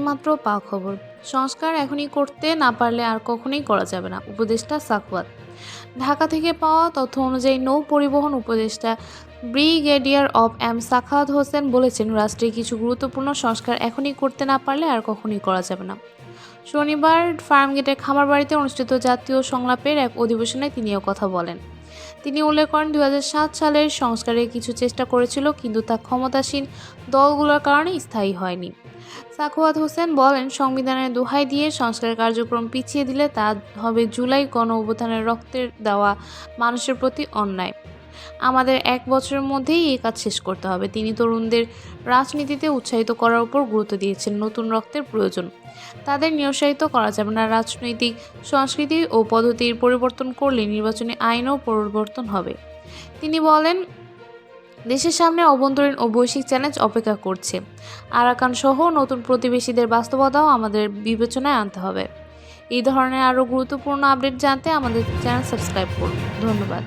এইমাত্র পাওয়া খবর, সংস্কার এখনই করতে না পারলে আর কখনোই করা যাবে না, উপদেষ্টা সাখাওয়াত। ঢাকা থেকে পাওয়া তথ্য অনুযায়ী নৌ পরিবহন উপদেষ্টা ব্রিগেডিয়ার অব এম সাখাওয়াত হোসেন বলেছেন, রাষ্ট্রের কিছু গুরুত্বপূর্ণ সংস্কার এখনই করতে না পারলে আর কখনোই করা যাবে না। শনিবার ফার্মগেটের খামারবাড়িতে অনুষ্ঠিত জাতীয় সংলাপের এক অধিবেশনে তিনিও কথা বলেন। তিনি উল্লেখ করেন, 2007 সালের সংস্কারের কিছু চেষ্টা করেছিল, কিন্তু তা ক্ষমতাসীন দলগুলোর কারণে স্থায়ী হয়নি। সাখাওয়াত হোসেন বলেন, সংবিধানের দোহাই দিয়ে সংস্কার কার্যক্রম পিছিয়ে দিলে তা হবে জুলাই গণ অভ্যুত্থানের রক্তের দেওয়া মানুষের প্রতি অন্যায়। আমাদের 1 বছরের মধ্যেই এই কাজ শেষ করতে হবে। তিনি তরুণদের রাজনীতিতে উৎসাহিত করার উপর গুরুত্ব দিয়েছেন। নতুন রক্তের প্রয়োজন, তাদের নিরুৎসাহিত করা যাবে না। রাজনৈতিক সংস্কৃতি ও পদ্ধতির পরিবর্তন করলে নির্বাচনী আইনও পরিবর্তন হবে। তিনি বলেন, দেশের সামনে অভ্যন্তরীণ ও বৈশ্বিক চ্যালেঞ্জ অপেক্ষা করছে। আরাকান সহ নতুন প্রতিবেশীদের বাস্তবতাও আমাদের বিবেচনায় আনতে হবে। এই ধরনের আরও গুরুত্বপূর্ণ আপডেট জানতে আমাদের চ্যানেল সাবস্ক্রাইব করুন। ধন্যবাদ।